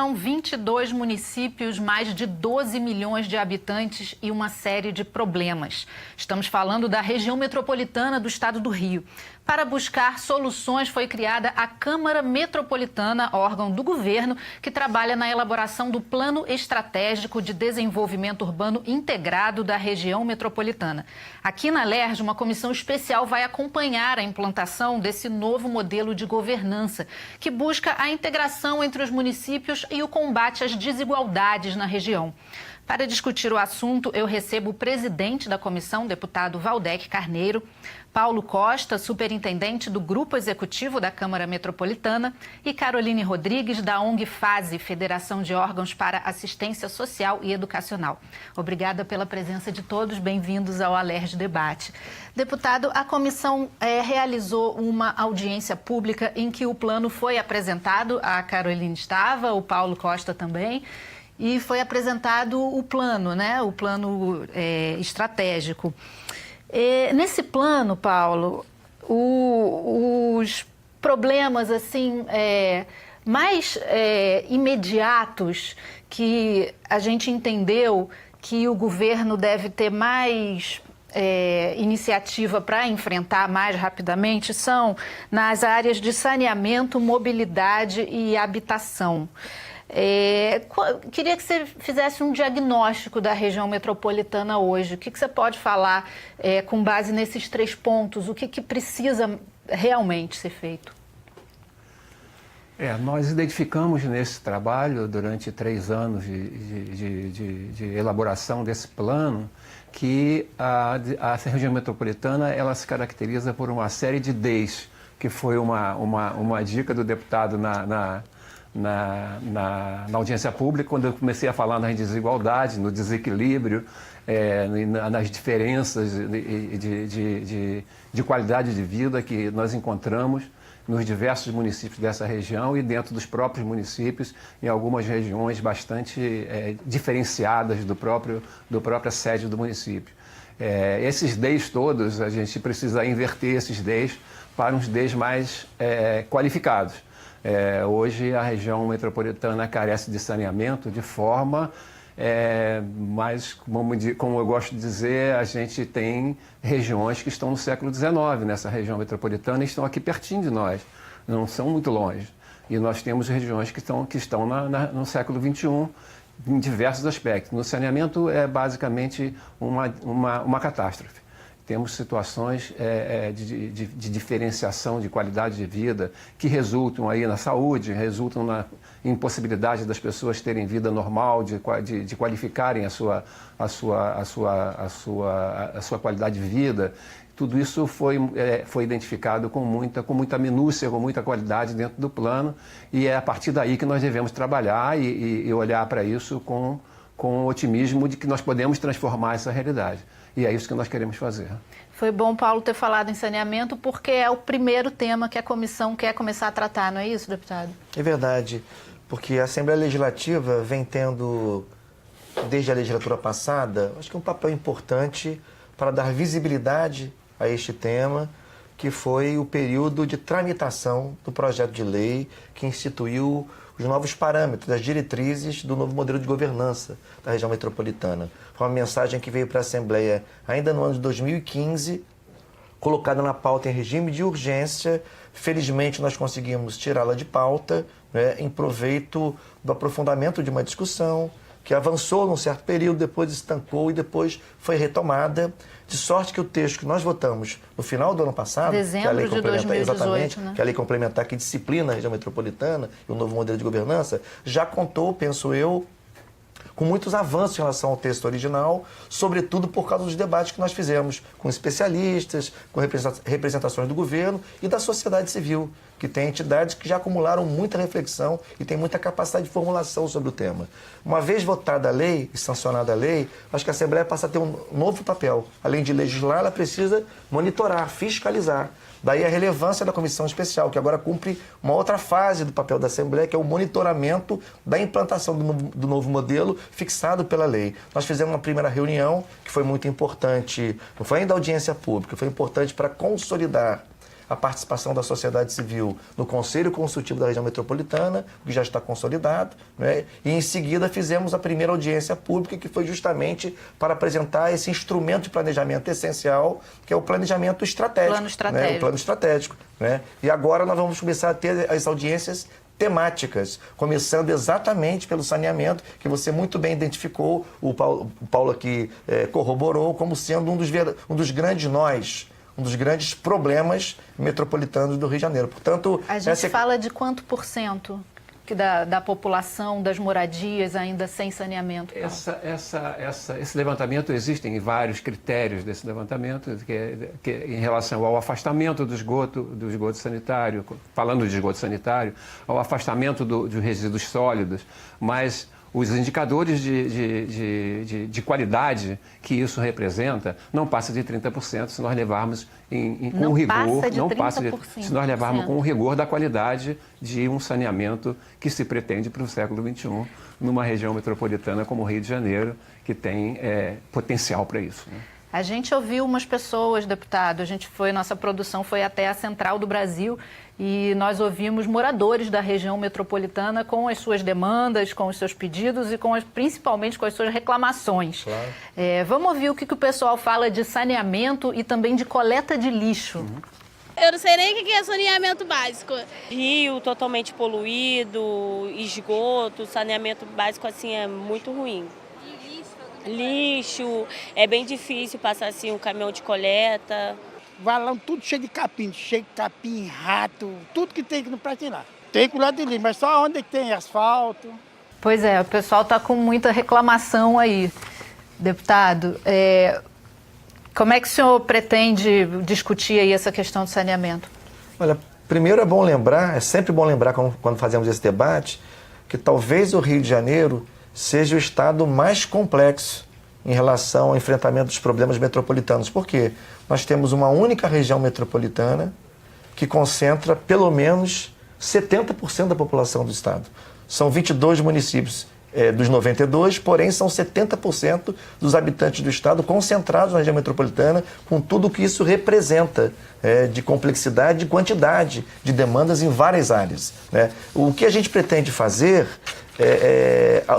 são 22 municípios, mais de 12 milhões de habitantes e uma série de problemas. Estamos falando da região metropolitana do estado do Rio. Para buscar soluções, foi criada a Câmara Metropolitana, órgão do governo, que trabalha na elaboração do Plano Estratégico de Desenvolvimento Urbano Integrado da região metropolitana. Aqui na LERJ, uma comissão especial vai acompanhar a implantação desse novo modelo de governança, que busca a integração entre os municípios e o combate às desigualdades na região. Para discutir o assunto, eu recebo o presidente da comissão, deputado Valdec Carneiro, Paulo Costa, superintendente do Grupo Executivo da Câmara Metropolitana, e Caroline Rodrigues, da ONG FASE, Federação de Órgãos para Assistência Social e Educacional. Obrigada pela presença de todos, bem-vindos ao ALERJ Debate. Deputado, a comissão realizou uma audiência pública em que o plano foi apresentado, a Caroline estava, o Paulo Costa também, e foi apresentado o plano, né? O plano estratégico. Nesse plano, Paulo, os problemas assim mais imediatos que a gente entendeu que o governo deve ter mais iniciativa para enfrentar mais rapidamente são nas áreas de saneamento, mobilidade e habitação. Queria que você fizesse um diagnóstico da região metropolitana hoje. O que você pode falar com base nesses 3 pontos? O que precisa realmente ser feito? Nós identificamos nesse trabalho, durante 3 anos de elaboração desse plano, que a região metropolitana ela se caracteriza por uma série de Ds, que foi uma dica do deputado na audiência pública, quando eu comecei a falar nas desigualdades, no desequilíbrio, nas diferenças de qualidade de vida que nós encontramos nos diversos municípios dessa região e dentro dos próprios municípios, em algumas regiões bastante diferenciadas da própria sede do município. Esses Ds todos, a gente precisa inverter esses Ds para uns Ds mais qualificados. Hoje a região metropolitana carece de saneamento de forma, mas como eu gosto de dizer, a gente tem regiões que estão no século XIX nessa região metropolitana e estão aqui pertinho de nós, não são muito longe. E nós temos regiões que estão no século XXI em diversos aspectos. No saneamento é basicamente uma catástrofe. Temos situações de diferenciação de qualidade de vida que resultam aí na saúde, resultam na impossibilidade das pessoas terem vida normal, de qualificarem a sua qualidade de vida. Tudo isso foi identificado com muita minúcia, com muita qualidade dentro do plano e é a partir daí que nós devemos trabalhar e olhar para isso com otimismo de que nós podemos transformar essa realidade. E é isso que nós queremos fazer. Foi bom, Paulo, ter falado em saneamento, porque é o primeiro tema que a comissão quer começar a tratar, não é isso, deputado? É verdade, porque a Assembleia Legislativa vem tendo, desde a legislatura passada, acho que um papel importante para dar visibilidade a este tema, que foi o período de tramitação do projeto de lei que instituiu os novos parâmetros, as diretrizes do novo modelo de governança da região metropolitana. Foi uma mensagem que veio para a Assembleia ainda no ano de 2015, colocada na pauta em regime de urgência. Felizmente, nós conseguimos tirá-la de pauta, né, em proveito do aprofundamento de uma discussão que avançou num certo período, depois estancou e depois foi retomada, de sorte que o texto que nós votamos no final do ano passado, dezembro que é a lei de complementar, 2018, exatamente, né? que é a lei complementar que disciplina a região metropolitana e o novo modelo de governança, já contou, penso eu, com muitos avanços em relação ao texto original, sobretudo por causa dos debates que nós fizemos com especialistas, com representações do governo e da sociedade civil, que tem entidades que já acumularam muita reflexão e tem muita capacidade de formulação sobre o tema. Uma vez votada a lei e sancionada a lei, acho que a Assembleia passa a ter um novo papel. Além de legislar, ela precisa monitorar, fiscalizar. Daí a relevância da comissão especial, que agora cumpre uma outra fase do papel da Assembleia, que é o monitoramento da implantação do novo modelo fixado pela lei. Nós fizemos uma primeira reunião, que foi muito importante, não foi ainda audiência pública, foi importante para consolidar a participação da sociedade civil no Conselho Consultivo da Região Metropolitana, que já está consolidado, né? E em seguida fizemos a primeira audiência pública, que foi justamente para apresentar esse instrumento de planejamento essencial, que é o planejamento estratégico. Plano estratégico. Né? O plano estratégico. Né? E agora nós vamos começar a ter as audiências temáticas, começando exatamente pelo saneamento, que você muito bem identificou, o Paulo aqui corroborou, como sendo um dos grandes nós, um dos grandes problemas metropolitanos do Rio de Janeiro. Portanto, a gente fala de quanto por cento da população, das moradias ainda sem saneamento? Esse levantamento, existem vários critérios desse levantamento, que em relação ao afastamento do esgoto sanitário, falando de esgoto sanitário, ao afastamento dos resíduos sólidos, mas os indicadores de qualidade que isso representa não passa de 30% se nós levarmos com rigor, se nós levarmos com o rigor da qualidade de um saneamento que se pretende para o século XXI, numa região metropolitana como o Rio de Janeiro, que tem potencial para isso, né? A gente ouviu umas pessoas, deputado, nossa produção foi até a Central do Brasil e nós ouvimos moradores da região metropolitana com as suas demandas, com os seus pedidos e principalmente com as suas reclamações. Claro. Vamos ouvir o que o pessoal fala de saneamento e também de coleta de lixo. Eu não sei nem o que é saneamento básico. Rio totalmente poluído, esgoto, saneamento básico assim é muito ruim. Lixo, é bem difícil passar assim um caminhão de coleta. Valão tudo cheio de capim, rato, tudo que tem que não presta lá. Tem coleta de lixo, mas só onde tem asfalto. Pois é, o pessoal está com muita reclamação aí. Deputado, como é que o senhor pretende discutir aí essa questão de saneamento? Olha, primeiro é sempre bom lembrar quando fazemos esse debate, que talvez o Rio de Janeiro seja o estado mais complexo em relação ao enfrentamento dos problemas metropolitanos. Por quê? Nós temos uma única região metropolitana que concentra pelo menos 70% da população do estado. São 22 municípios dos 92, porém são 70% dos habitantes do estado concentrados na região metropolitana, com tudo o que isso representa de complexidade e quantidade de demandas em várias áreas, né? O que a gente pretende fazer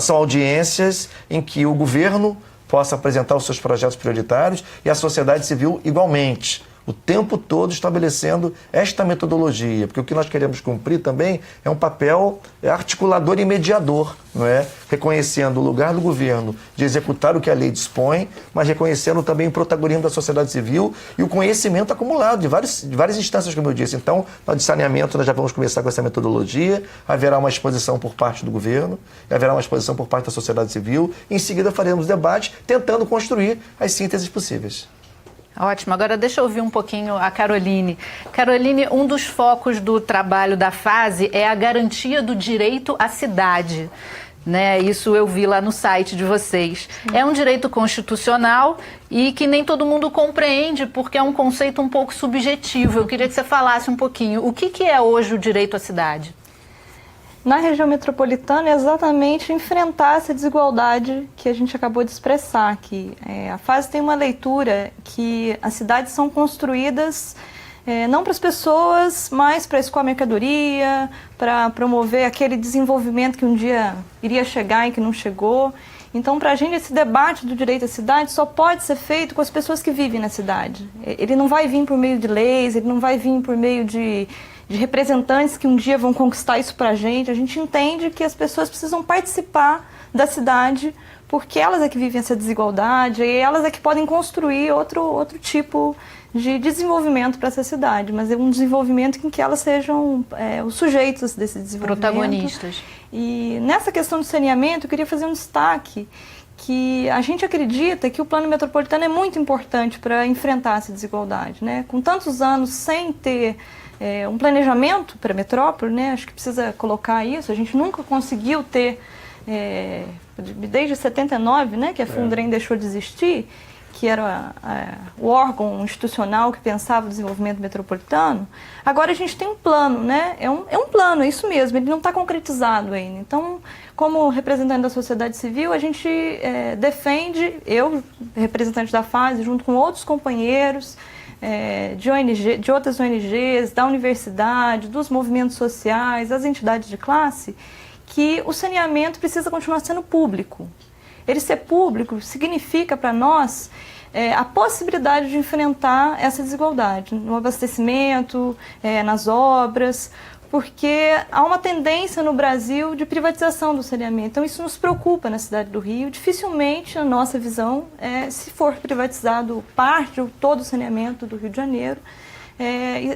são audiências em que o governo possa apresentar os seus projetos prioritários e a sociedade civil igualmente, o tempo todo estabelecendo esta metodologia, porque o que nós queremos cumprir também é um papel articulador e mediador, não é? Reconhecendo o lugar do governo de executar o que a lei dispõe, mas reconhecendo também o protagonismo da sociedade civil e o conhecimento acumulado de várias instâncias, como eu disse. Então, de saneamento, nós já vamos começar com essa metodologia, haverá uma exposição por parte do governo, haverá uma exposição por parte da sociedade civil, e em seguida faremos debate tentando construir as sínteses possíveis. Ótimo. Agora deixa eu ouvir um pouquinho a Caroline. Caroline, um dos focos do trabalho da fase é a garantia do direito à cidade, né? Isso eu vi lá no site de vocês. É um direito constitucional e que nem todo mundo compreende porque é um conceito um pouco subjetivo. Eu queria que você falasse um pouquinho. O que é hoje o direito à cidade? Na região metropolitana é exatamente enfrentar essa desigualdade que a gente acabou de expressar aqui. A fase tem uma leitura que as cidades são construídas não para as pessoas, mas para escoar mercadoria, para promover aquele desenvolvimento que um dia iria chegar e que não chegou. Então, para a gente, esse debate do direito à cidade só pode ser feito com as pessoas que vivem na cidade. Ele não vai vir por meio de leis, ele não vai vir por meio de representantes que um dia vão conquistar isso para a gente. A gente entende que as pessoas precisam participar da cidade porque elas é que vivem essa desigualdade e elas é que podem construir outro tipo de desenvolvimento para essa cidade, mas é um desenvolvimento em que elas sejam os sujeitos desse desenvolvimento. Protagonistas. E nessa questão do saneamento, eu queria fazer um destaque que a gente acredita que o plano metropolitano é muito importante para enfrentar essa desigualdade, né? Com tantos anos sem ter um planejamento para a metrópole, né? Acho que precisa colocar isso. A gente nunca conseguiu ter, desde 79, né, que a Fundrem deixou de existir, que era o órgão institucional que pensava o desenvolvimento metropolitano. Agora a gente tem um plano, né? É um plano, é isso mesmo, ele não está concretizado ainda. Então, como representante da sociedade civil, a gente defende, eu, representante da fase, junto com outros companheiros, de ONG, de outras ONGs, da universidade, dos movimentos sociais, das entidades de classe, que o saneamento precisa continuar sendo público. Ele ser público significa para nós a possibilidade de enfrentar essa desigualdade no abastecimento, nas obras, porque há uma tendência no Brasil de privatização do saneamento. Então isso nos preocupa na cidade do Rio. Dificilmente, na nossa visão, se for privatizado parte ou todo o saneamento do Rio de Janeiro,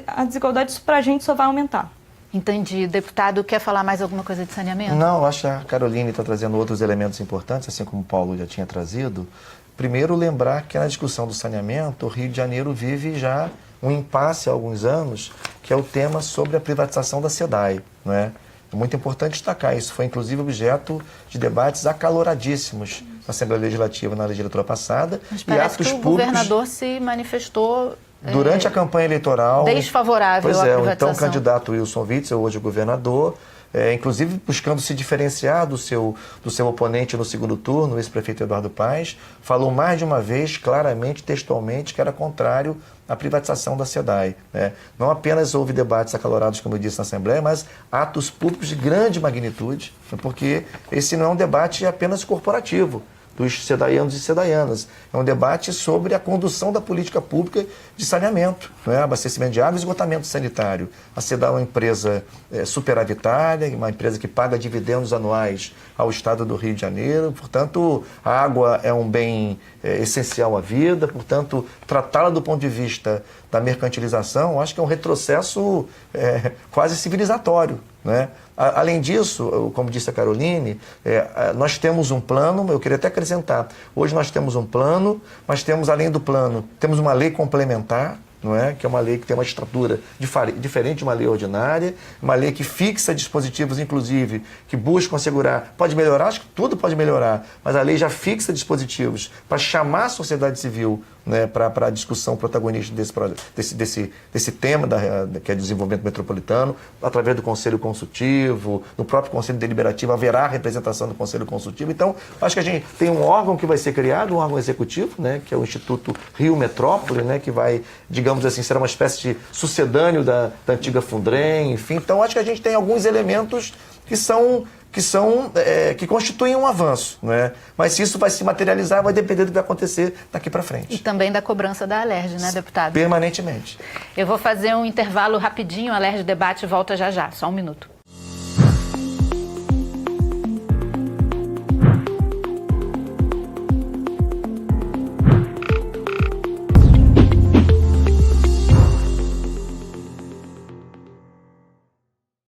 a desigualdade para a gente só vai aumentar. Entendi. Deputado, quer falar mais alguma coisa de saneamento? Não, acho que a Caroline está trazendo outros elementos importantes, assim como o Paulo já tinha trazido. Primeiro, lembrar que na discussão do saneamento, o Rio de Janeiro vive já um impasse há alguns anos, que é o tema sobre a privatização da SEDAI, não é? É muito importante destacar, isso foi inclusive objeto de debates acaloradíssimos na Assembleia Legislativa na legislatura passada. Mas parece e atos que o públicos governador se manifestou durante a campanha eleitoral. Desfavorável à privatização. O então candidato Wilson Witzel, hoje governador, inclusive buscando se diferenciar do seu oponente no segundo turno, o ex-prefeito Eduardo Paes, falou mais de uma vez, claramente, textualmente, que era contrário à privatização da SEDAI, né? Não apenas houve debates acalorados, como eu disse, na Assembleia, mas atos públicos de grande magnitude, porque esse não é um debate apenas corporativo dos sedaianos e sedaianas. É um debate sobre a condução da política pública de saneamento, né? Abastecimento de água e esgotamento sanitário. A SEDAI é uma empresa superavitária, uma empresa que paga dividendos anuais ao Estado do Rio de Janeiro, portanto, a água é um bem essencial à vida, portanto, tratá-la do ponto de vista da mercantilização, acho que é um retrocesso quase civilizatório, né? Além disso, como disse a Caroline, nós temos um plano, eu queria até acrescentar, hoje nós temos um plano, mas temos, além do plano, temos uma lei complementar, não é? Que é uma lei que tem uma estrutura diferente de uma lei ordinária, uma lei que fixa dispositivos, inclusive, que buscam assegurar, pode melhorar, acho que tudo pode melhorar, mas a lei já fixa dispositivos para chamar a sociedade civil, né, para a discussão protagonista desse tema, que é desenvolvimento metropolitano, através do Conselho Consultivo, no próprio Conselho Deliberativo, haverá representação do Conselho Consultivo. Então, acho que a gente tem um órgão que vai ser criado, um órgão executivo, né, que é o Instituto Rio Metrópole, né, que vai, digamos assim, ser uma espécie de sucedâneo da antiga Fundrem, enfim. Então, acho que a gente tem alguns elementos que constituem um avanço, né? Mas se isso vai se materializar, vai depender do que vai acontecer daqui para frente. E também da cobrança da Alerj, né, deputado? Permanentemente. Eu vou fazer um intervalo rapidinho, a Alerj Debate volta já já, só um minuto.